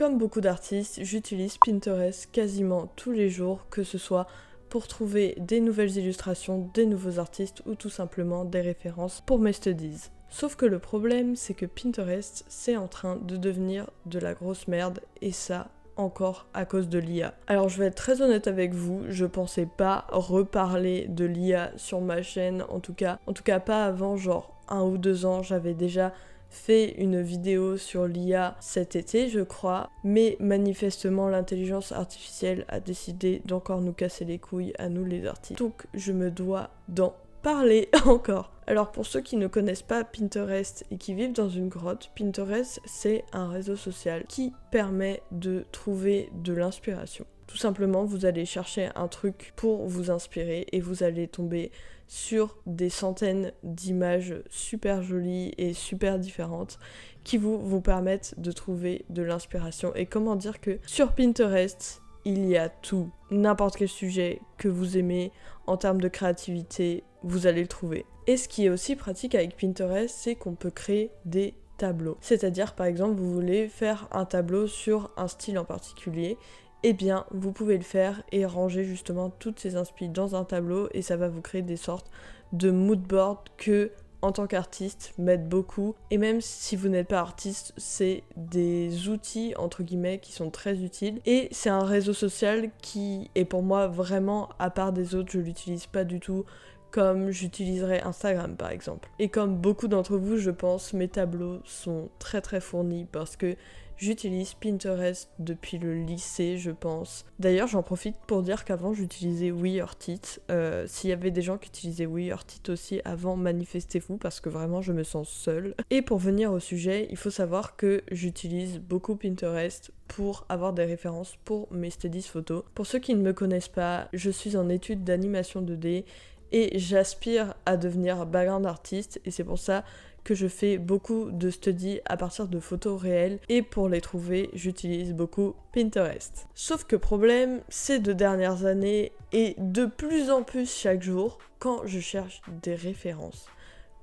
Comme beaucoup d'artistes, j'utilise Pinterest quasiment tous les jours, que ce soit pour trouver des nouvelles illustrations, des nouveaux artistes ou tout simplement des références pour mes studies. Sauf que le problème, c'est que Pinterest, c'est en train de devenir de la grosse merde, et ça, encore à cause de l'IA. Alors je vais être très honnête avec vous, je pensais pas reparler de l'IA sur ma chaîne, en tout cas pas avant genre 1 ou 2 ans, j'avais déjà fait une vidéo sur l'IA cet été je crois, mais manifestement l'intelligence artificielle a décidé d'encore nous casser les couilles à nous les artistes, donc je me dois d'en parler encore. Alors pour ceux qui ne connaissent pas Pinterest et qui vivent dans une grotte, Pinterest c'est un réseau social qui permet de trouver de l'inspiration. Tout simplement, vous allez chercher un truc pour vous inspirer et vous allez tomber sur des centaines d'images super jolies et super différentes qui vous permettent de trouver de l'inspiration. Et comment dire que sur Pinterest, il y a tout, n'importe quel sujet que vous aimez en termes de créativité, vous allez le trouver. Et ce qui est aussi pratique avec Pinterest, c'est qu'on peut créer des tableaux. C'est-à-dire, par exemple, vous voulez faire un tableau sur un style en particulier, eh bien, vous pouvez le faire et ranger justement toutes ces inspirations dans un tableau et ça va vous créer des sortes de mood board que, en tant qu'artiste, m'aide beaucoup. Et même si vous n'êtes pas artiste, c'est des outils, entre guillemets, qui sont très utiles. Et c'est un réseau social qui est pour moi vraiment à part des autres, je l'utilise pas du tout comme j'utiliserais Instagram par exemple. Et comme beaucoup d'entre vous, je pense, mes tableaux sont très très fournis parce que j'utilise Pinterest depuis le lycée, je pense. D'ailleurs, j'en profite pour dire qu'avant, j'utilisais WeHeartIt. S'il y avait des gens qui utilisaient WeHeartIt aussi avant, manifestez-vous parce que vraiment, je me sens seule. Et pour venir au sujet, il faut savoir que j'utilise beaucoup Pinterest pour avoir des références pour mes studies photos. Pour ceux qui ne me connaissent pas, je suis en études d'animation 2D et j'aspire à devenir background artiste et c'est pour ça que je fais beaucoup de studies à partir de photos réelles et pour les trouver, j'utilise beaucoup Pinterest. Sauf que problème, ces 2 dernières années et de plus en plus chaque jour, quand je cherche des références,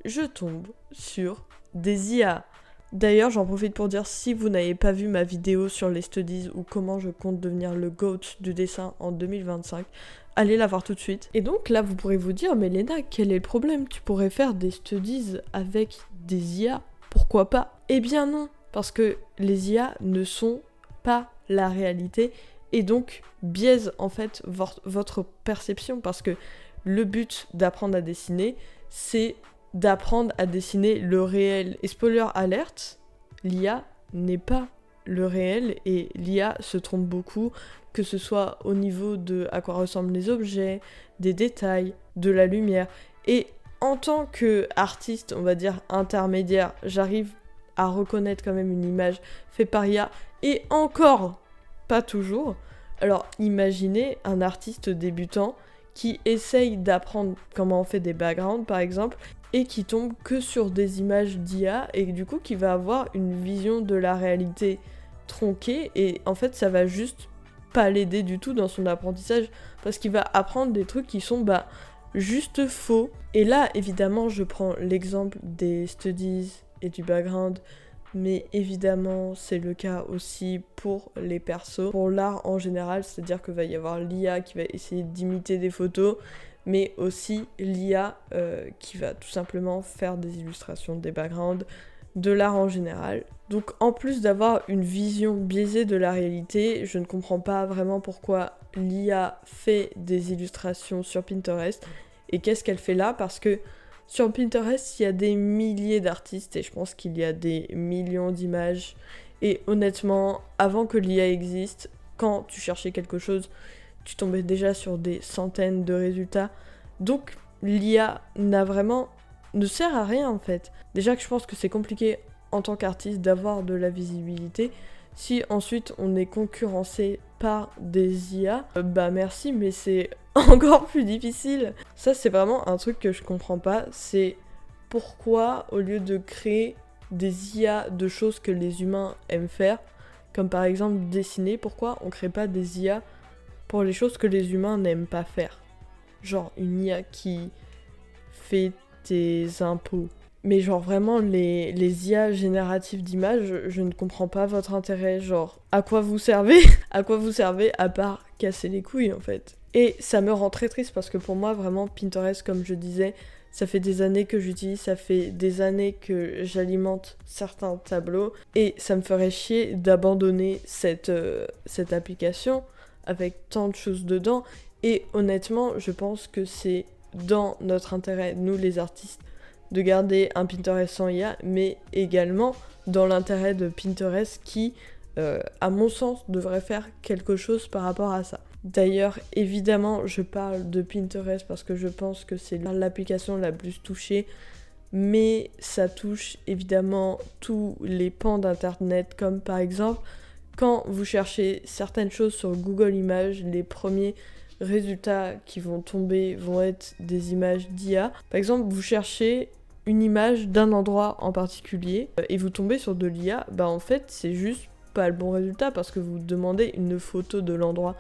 je tombe sur des IA. D'ailleurs, j'en profite pour dire, si vous n'avez pas vu ma vidéo sur les studies ou comment je compte devenir le GOAT du dessin en 2025, allez la voir tout de suite. Et donc là, vous pourrez vous dire, mais Léna, quel est le problème? Tu pourrais faire des studies avec des IA, pourquoi pas? Eh bien non, parce que les IA ne sont pas la réalité et donc biaisent en fait votre perception, parce que le but d'apprendre à dessiner, c'est d'apprendre à dessiner le réel. Et spoiler alert, l'IA n'est pas le réel et l'IA se trompe beaucoup, que ce soit au niveau de à quoi ressemblent les objets, des détails, de la lumière. Et en tant qu'artiste, on va dire intermédiaire, j'arrive à reconnaître quand même une image faite par IA, et encore pas toujours. Alors imaginez un artiste débutant qui essaye d'apprendre comment on fait des backgrounds par exemple, et qui tombe que sur des images d'IA, et du coup qui va avoir une vision de la réalité tronquée, et en fait ça va juste pas l'aider du tout dans son apprentissage, parce qu'il va apprendre des trucs qui sont juste faux. Et là évidemment je prends l'exemple des studies et du background, mais évidemment c'est le cas aussi pour les persos, pour l'art en général, c'est-à-dire que va y avoir l'IA qui va essayer d'imiter des photos, mais aussi l'IA qui va tout simplement faire des illustrations, des backgrounds, de l'art en général. Donc en plus d'avoir une vision biaisée de la réalité, je ne comprends pas vraiment pourquoi l'IA fait des illustrations sur Pinterest et qu'est-ce qu'elle fait là, parce que sur Pinterest, il y a des milliers d'artistes et je pense qu'il y a des millions d'images. Et honnêtement, avant que l'IA existe, quand tu cherchais quelque chose, tu tombais déjà sur des centaines de résultats. Donc l'IA ne sert à rien en fait. Déjà que je pense que c'est compliqué en tant qu'artiste d'avoir de la visibilité. Si ensuite on est concurrencé par des IA, merci, mais c'est encore plus difficile. Ça c'est vraiment un truc que je comprends pas, c'est pourquoi au lieu de créer des IA de choses que les humains aiment faire, comme par exemple dessiner, pourquoi on crée pas des IA pour les choses que les humains n'aiment pas faire? Genre une IA qui fait tes impôts, Mais genre vraiment, les IA génératives d'images, je ne comprends pas votre intérêt. Genre, à quoi vous servez? À quoi vous servez à part casser les couilles en fait? Et ça me rend très triste parce que pour moi, vraiment, Pinterest, comme je disais, ça fait des années que j'utilise, ça fait des années que j'alimente certains tableaux. Et ça me ferait chier d'abandonner cette application avec tant de choses dedans. Et honnêtement, je pense que c'est dans notre intérêt, nous les artistes, de garder un Pinterest sans IA, mais également dans l'intérêt de Pinterest qui, à mon sens, devrait faire quelque chose par rapport à ça. D'ailleurs, évidemment, je parle de Pinterest parce que je pense que c'est l'application la plus touchée, mais ça touche évidemment tous les pans d'Internet, comme par exemple, quand vous cherchez certaines choses sur Google Images, les premiers résultats qui vont tomber vont être des images d'IA. Par exemple, vous cherchez une image d'un endroit en particulier et vous tombez sur de l'IA, bah en fait, c'est juste pas le bon résultat parce que vous demandez une photo de l'endroit,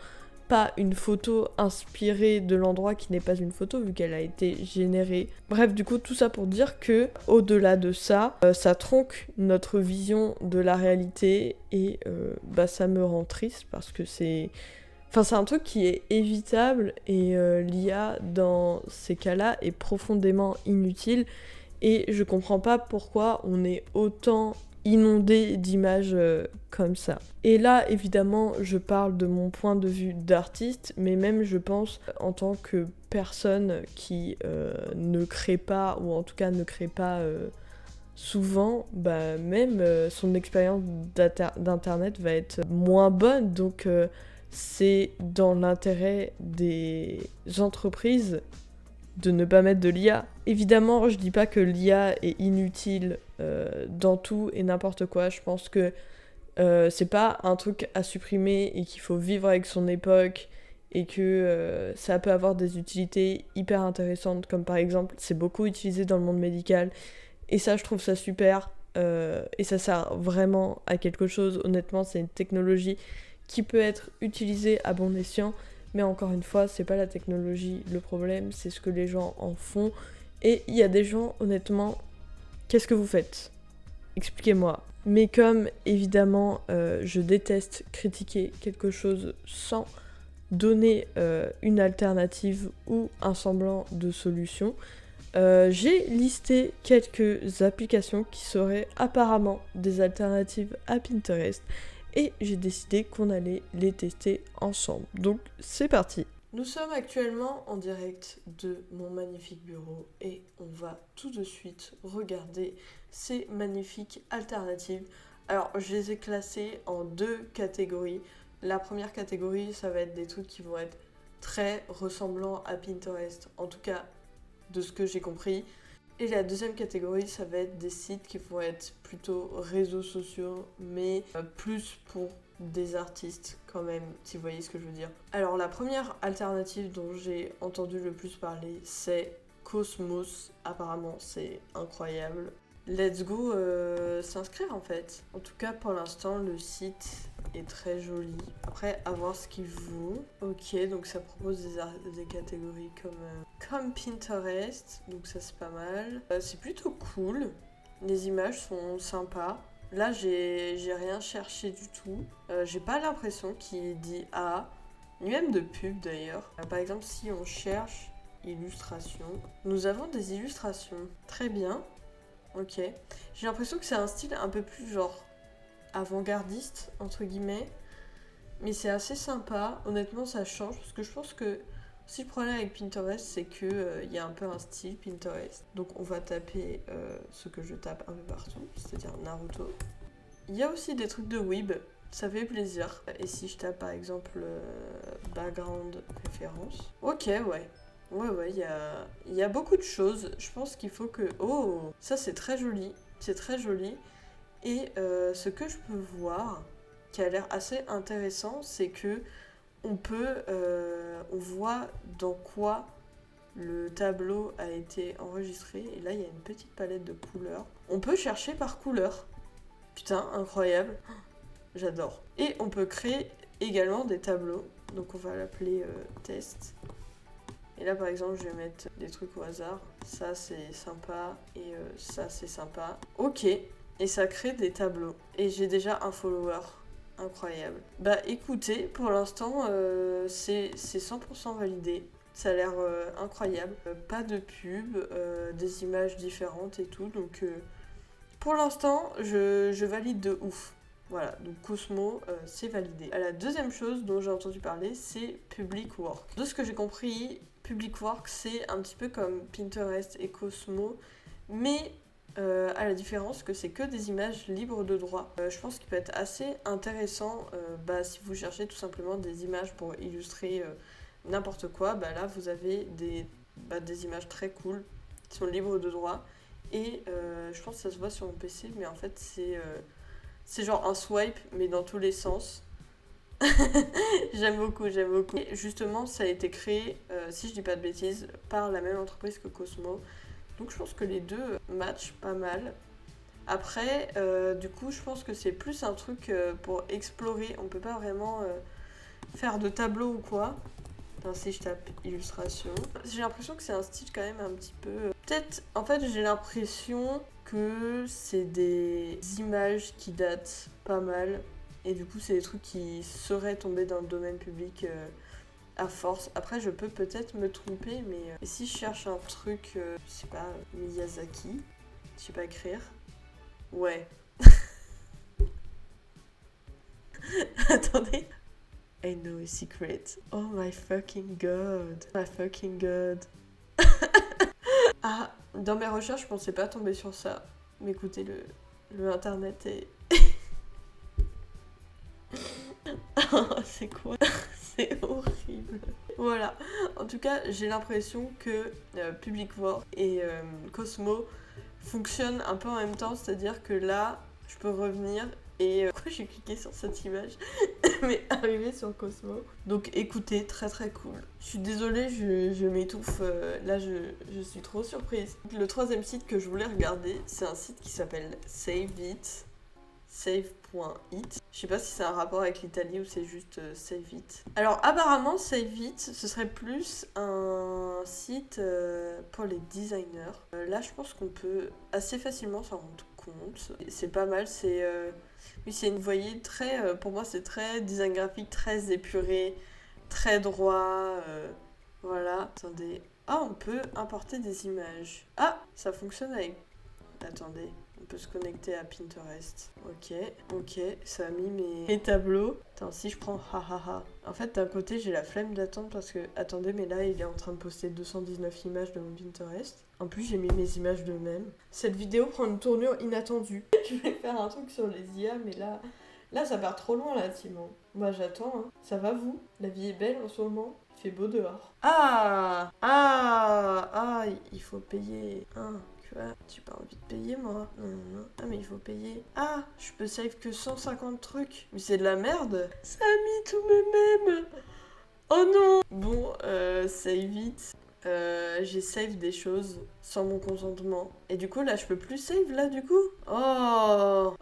pas une photo inspirée de l'endroit qui n'est pas une photo vu qu'elle a été générée. Bref, du coup, tout ça pour dire que, au-delà de ça, ça tronque notre vision de la réalité et bah ça me rend triste parce que c'est un truc qui est évitable et l'IA dans ces cas-là est profondément inutile et je comprends pas pourquoi on est autant inondé d'images comme ça. Et là, évidemment, je parle de mon point de vue d'artiste, mais même je pense en tant que personne qui ne crée pas, ou en tout cas ne crée pas souvent, bah même son expérience d'internet va être moins bonne, donc c'est dans l'intérêt des entreprises de ne pas mettre de l'IA. Évidemment, je dis pas que l'IA est inutile dans tout et n'importe quoi. Je pense que c'est pas un truc à supprimer et qu'il faut vivre avec son époque et que ça peut avoir des utilités hyper intéressantes, comme par exemple, c'est beaucoup utilisé dans le monde médical et ça, je trouve ça super et ça sert vraiment à quelque chose. Honnêtement, c'est une technologie qui peut être utilisée à bon escient. Mais encore une fois, c'est pas la technologie le problème, c'est ce que les gens en font. Et il y a des gens, honnêtement, qu'est-ce que vous faites? Expliquez-moi. Mais comme, évidemment, je déteste critiquer quelque chose sans donner une alternative ou un semblant de solution, j'ai listé quelques applications qui seraient apparemment des alternatives à Pinterest. Et j'ai décidé qu'on allait les tester ensemble. Donc c'est parti. Nous sommes actuellement en direct de mon magnifique bureau et on va tout de suite regarder ces magnifiques alternatives. Alors je les ai classées en deux catégories. La première catégorie, ça va être des trucs qui vont être très ressemblants à Pinterest, en tout cas de ce que j'ai compris. Et la deuxième catégorie, ça va être des sites qui vont être plutôt réseaux sociaux, mais plus pour des artistes quand même, si vous voyez ce que je veux dire. Alors la première alternative dont j'ai entendu le plus parler, c'est Cosmos. Apparemment, c'est incroyable. Let's go s'inscrire en fait. En tout cas, pour l'instant, le site est très joli. Après, à voir ce qu'il vaut. Ok, donc ça propose des catégories comme Pinterest. Donc ça, c'est pas mal. C'est plutôt cool. Les images sont sympas. Là, j'ai rien cherché du tout. J'ai pas l'impression qu'il dit A, ni même de pub d'ailleurs. Par exemple, si on cherche illustration, nous avons des illustrations. Très bien. Ok. J'ai l'impression que c'est un style un peu plus genre avant-gardiste, entre guillemets. Mais c'est assez sympa. Honnêtement, ça change. Parce que je pense que si le problème avec Pinterest, c'est que y a un peu un style Pinterest. Donc on va taper ce que je tape un peu partout, c'est-à-dire Naruto. Il y a aussi des trucs de Weeb. Ça fait plaisir. Et si je tape par exemple background référence. Ok, ouais. Ouais, il y a beaucoup de choses. Je pense qu'il faut que... Oh, ça c'est très joli. C'est très joli. Et ce que je peux voir, qui a l'air assez intéressant, c'est que on voit dans quoi le tableau a été enregistré. Et là, il y a une petite palette de couleurs. On peut chercher par couleur. Putain, incroyable. J'adore. Et on peut créer également des tableaux. Donc on va l'appeler test. Et là par exemple je vais mettre des trucs au hasard. Ça c'est sympa et ça c'est sympa. Ok, et ça crée des tableaux. Et j'ai déjà un follower. Incroyable. Bah écoutez, pour l'instant c'est 100% validé. Ça a l'air incroyable. Pas de pub, des images différentes et tout. Donc pour l'instant je valide de ouf. Voilà, donc Cosmo, c'est validé. La deuxième chose dont j'ai entendu parler, c'est Public Work. De ce que j'ai compris, Public Work, c'est un petit peu comme Pinterest et Cosmo, mais à la différence que c'est que des images libres de droit. Je pense qu'il peut être assez intéressant si vous cherchez tout simplement des images pour illustrer n'importe quoi. Là, vous avez des images très cool qui sont libres de droit. Et je pense que ça se voit sur mon PC, mais en fait, c'est genre un swipe, mais dans tous les sens. J'aime beaucoup. Et justement, ça a été créé, si je dis pas de bêtises, par la même entreprise que Cosmo. Donc je pense que les deux matchent pas mal. Après, du coup, je pense que c'est plus un truc pour explorer. On peut pas vraiment faire de tableau ou quoi. Enfin, si je tape illustration. J'ai l'impression que c'est un style quand même un petit peu... Peut-être, en fait, j'ai l'impression que c'est des images qui datent pas mal. Et du coup, c'est des trucs qui seraient tombés dans le domaine public à force. Après, je peux peut-être me tromper, mais et si je cherche un truc, je sais pas, Miyazaki, je sais pas écrire. Ouais. Attendez. I know a secret. Oh my fucking god. My fucking god. Ah, dans mes recherches, je pensais pas tomber sur ça. Mais écoutez, le internet est... Oh, c'est quoi? C'est horrible. Voilà. En tout cas, j'ai l'impression que Public Work et Cosmo fonctionnent un peu en même temps. C'est-à-dire que là, je peux revenir et... Pourquoi j'ai cliqué sur cette image? Mais arriver sur Cosmo. Donc écoutez, très très cool. Je suis désolée, je m'étouffe. Là, je suis trop surprise. Le troisième site que je voulais regarder, c'est un site qui s'appelle Save.it. Save.it. Je sais pas si c'est un rapport avec l'Italie ou c'est juste Save It. Alors apparemment Save It, ce serait plus un site pour les designers. Là je pense qu'on peut assez facilement s'en rendre compte. C'est pas mal, c'est... Oui, c'est, vous voyez, très... pour moi c'est très design graphique, très épuré, très droit. Voilà. Attendez. Ah, on peut importer des images. Ah, ça fonctionne avec... Attendez. On peut se connecter à Pinterest. Ok, ça a mis mes tableaux. Attends, si je prends hahaha. En fait, d'un côté, j'ai la flemme d'attendre parce que... Attendez, mais là, il est en train de poster 219 images de mon Pinterest. En plus, j'ai mis mes images de même. Cette vidéo prend une tournure inattendue. Je vais faire un truc sur les IA, mais là, ça part trop loin, là, Timon. Moi, j'attends, hein. Ça va, vous? La vie est belle en ce moment? Il fait beau dehors. Ah, il faut payer. J'ai pas envie de payer moi. Non. Ah mais il faut payer. Ah, je peux save que 150 trucs. Mais c'est de la merde. Ça a mis tous mes mèmes. Oh non. Bon, save it. J'ai save des choses sans mon consentement. Et du coup là je peux plus save là du coup. Oh.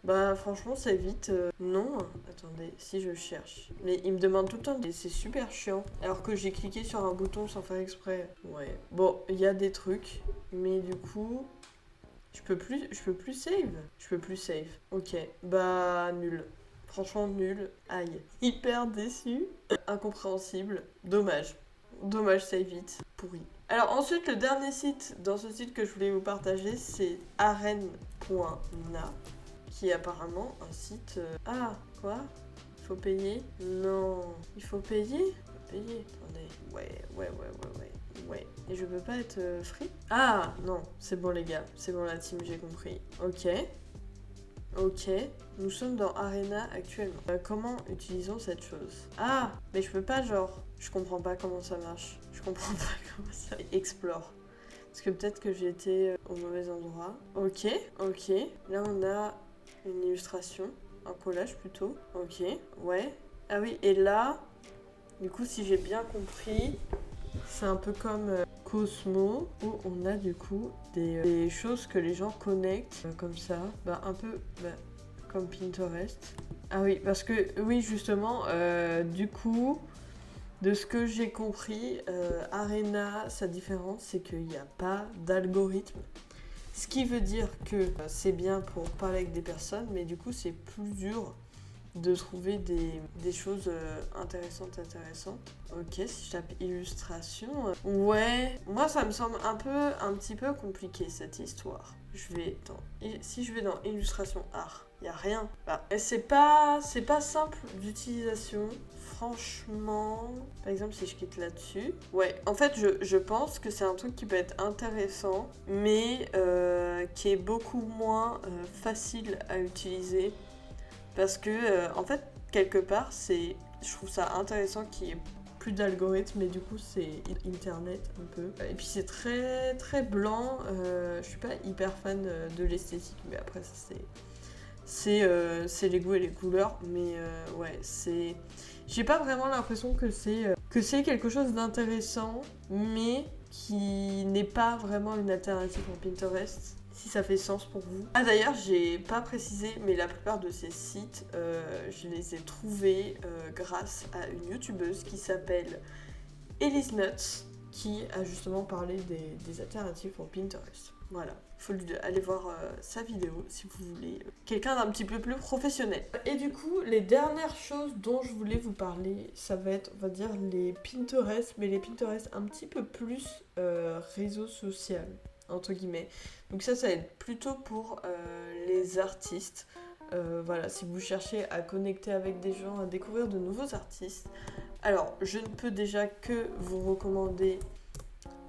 Bah franchement save it. Non. Attendez, si je cherche. Mais il me demande tout le temps et c'est super chiant. Alors que j'ai cliqué sur un bouton sans faire exprès. Ouais. Bon, il y a des trucs. Mais du coup... Je peux plus save. Ok. Bah nul. Franchement nul. Aïe. Hyper déçu. Incompréhensible. Dommage, save it. Pourri. Alors ensuite, le dernier site dans ce site que je voulais vous partager, c'est arène.na, qui est apparemment un site... Ah, quoi? Il faut payer? Non. Il faut payer? Attendez. Ouais. Et je peux pas être free? Ah, non. C'est bon les gars. C'est bon la team, j'ai compris. Ok, nous sommes dans Arena actuellement. Comment utilisons cette chose? Ah, mais je peux pas genre... Je comprends pas comment ça marche. Explore. Parce que peut-être que j'ai été au mauvais endroit. Ok. Là on a une illustration. Un collage plutôt. Ok, ouais. Ah oui, et là... Du coup, si j'ai bien compris... C'est un peu comme Cosmo, où on a du coup des choses que les gens connectent comme ça, un peu comme Pinterest. Ah oui, parce que, oui, justement, du coup, De ce que j'ai compris, Arena, sa différence, c'est qu'il n'y a pas d'algorithme. Ce qui veut dire que c'est bien pour parler avec des personnes, mais du coup, c'est plus dur de trouver des choses intéressantes. Ok, si je tape illustration, ouais, moi ça me semble un petit peu compliqué cette histoire. Si je vais dans illustration art, y a rien. Bah, c'est pas simple d'utilisation. Franchement, par exemple, si je clique là-dessus, ouais, en fait, je pense que c'est un truc qui peut être intéressant, mais qui est beaucoup moins facile à utiliser. Parce que, en fait, quelque part, je trouve ça intéressant qu'il y ait plus d'algorithmes, mais du coup, c'est internet un peu. Et puis, c'est très, très blanc. Je suis pas hyper fan de l'esthétique, mais après, ça, c'est les goûts et les couleurs. Mais ouais, j'ai pas vraiment l'impression que c'est quelque chose d'intéressant, mais qui n'est pas vraiment une alternative pour Pinterest. Si ça fait sens pour vous. Ah d'ailleurs, j'ai pas précisé, mais la plupart de ces sites, je les ai trouvés grâce à une youtubeuse qui s'appelle Elise Nuts, qui a justement parlé des alternatives pour Pinterest. Voilà, il faut aller voir sa vidéo si vous voulez quelqu'un d'un petit peu plus professionnel. Et du coup, les dernières choses dont je voulais vous parler, ça va être, on va dire, les Pinterest, mais les Pinterest un petit peu plus réseau social, entre guillemets. Donc ça va être plutôt pour les artistes. Voilà, si vous cherchez à connecter avec des gens, à découvrir de nouveaux artistes. Alors, je ne peux déjà que vous recommander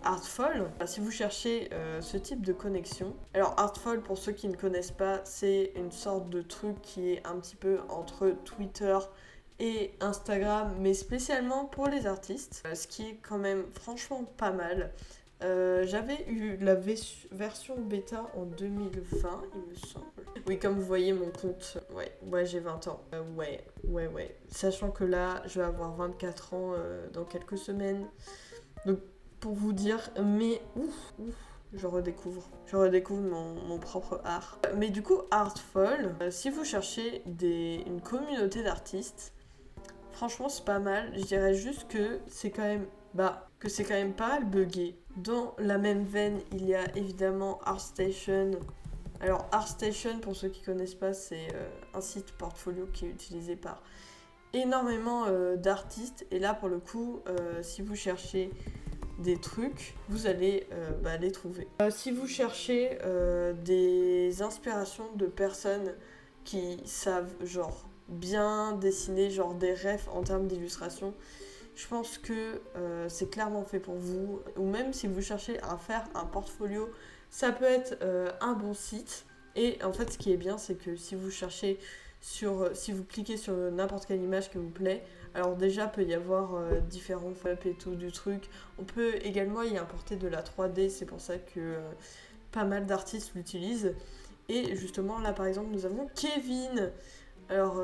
Artful, si vous cherchez ce type de connexion. Alors Artful, pour ceux qui ne connaissent pas, c'est une sorte de truc qui est un petit peu entre Twitter et Instagram, mais spécialement pour les artistes, ce qui est quand même franchement pas mal. J'avais eu la version bêta en 2020, il me semble. Oui, comme vous voyez, mon compte, ouais, j'ai 20 ans. Ouais. Sachant que là, je vais avoir 24 ans dans quelques semaines. Donc, pour vous dire, mais ouf, je redécouvre mon propre art. Mais du coup, Artful, si vous cherchez une communauté d'artistes, franchement, c'est pas mal. Je dirais juste que c'est quand même pas mal buggé. Dans la même veine, il y a évidemment ArtStation. Alors ArtStation, pour ceux qui connaissent pas, c'est un site portfolio qui est utilisé par énormément d'artistes. Et là, pour le coup, si vous cherchez des trucs, vous allez les trouver. Si vous cherchez des inspirations de personnes qui savent genre bien dessiner, genre des refs en termes d'illustration, je pense que c'est clairement fait pour vous. Ou même si vous cherchez à faire un portfolio, ça peut être un bon site. Et en fait, ce qui est bien, c'est que si vous cliquez sur n'importe quelle image qui vous plaît, alors déjà, peut y avoir différents flips et tout du truc. On peut également y importer de la 3D, c'est pour ça que pas mal d'artistes l'utilisent. Et justement, là par exemple, nous avons Kevin. Alors,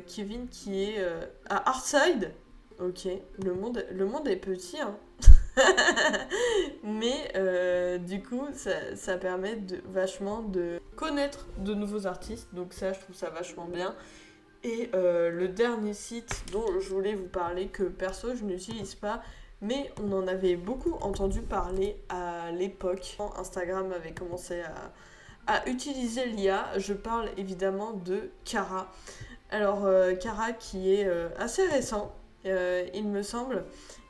Kevin qui est à Artside. Ok, le monde est petit, hein. Mais du coup, ça permet vachement de connaître de nouveaux artistes. Donc ça, je trouve ça vachement bien. Et le dernier site dont je voulais vous parler, que perso je n'utilise pas, mais on en avait beaucoup entendu parler à l'époque. Instagram avait commencé à utiliser l'IA. Je parle évidemment de Cara. Alors Cara qui est assez récent, il me semble.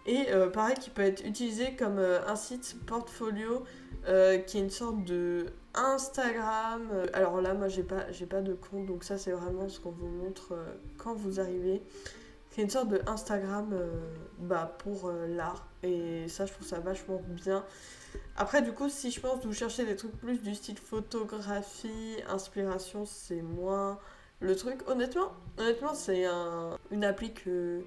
Et pareil, qui peut être utilisé comme un site portfolio qui est une sorte de Instagram. Alors là, moi, j'ai pas de compte, donc ça, c'est vraiment ce qu'on vous montre quand vous arrivez. C'est une sorte de Instagram pour l'art. Et ça, je trouve ça vachement bien. Après, du coup, si je pense que vous cherchez des trucs plus du style photographie, inspiration, c'est moins le truc. Honnêtement c'est une appli que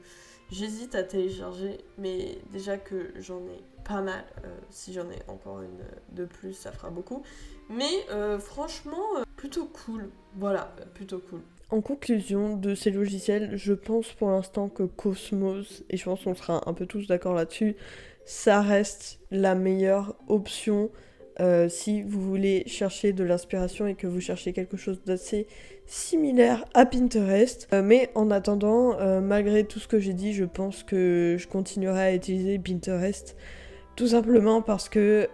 j'hésite à télécharger, mais déjà que j'en ai pas mal. Si j'en ai encore une de plus, ça fera beaucoup. Mais franchement, plutôt cool. Voilà, plutôt cool. En conclusion de ces logiciels, je pense pour l'instant que Cosmos, et je pense qu'on sera un peu tous d'accord là-dessus, ça reste la meilleure option si vous voulez chercher de l'inspiration et que vous cherchez quelque chose d'assez similaire à Pinterest. Mais en attendant, malgré tout ce que j'ai dit, je pense que je continuerai à utiliser Pinterest. Tout simplement parce que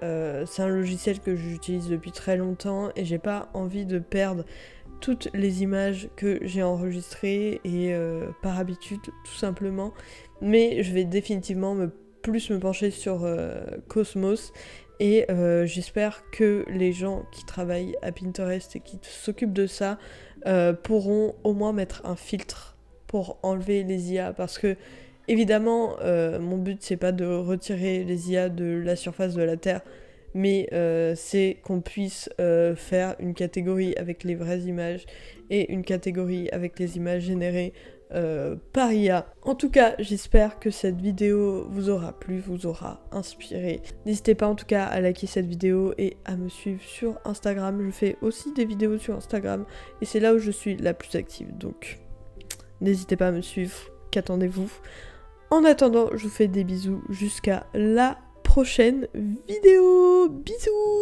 c'est un logiciel que j'utilise depuis très longtemps et j'ai pas envie de perdre toutes les images que j'ai enregistrées et par habitude tout simplement. Mais je vais définitivement plus me pencher sur Cosmos et j'espère que les gens qui travaillent à Pinterest et qui s'occupent de ça pourront au moins mettre un filtre pour enlever les IA parce que évidemment mon but c'est pas de retirer les IA de la surface de la Terre, mais c'est qu'on puisse faire une catégorie avec les vraies images et une catégorie avec les images générées par IA. En tout cas, j'espère que cette vidéo vous aura plu, vous aura inspiré. N'hésitez pas en tout cas à liker cette vidéo et à me suivre sur Instagram. Je fais aussi des vidéos sur Instagram et c'est là où je suis la plus active. Donc, n'hésitez pas à me suivre. Qu'attendez-vous ? En attendant, je vous fais des bisous jusqu'à la prochaine vidéo. Bisous!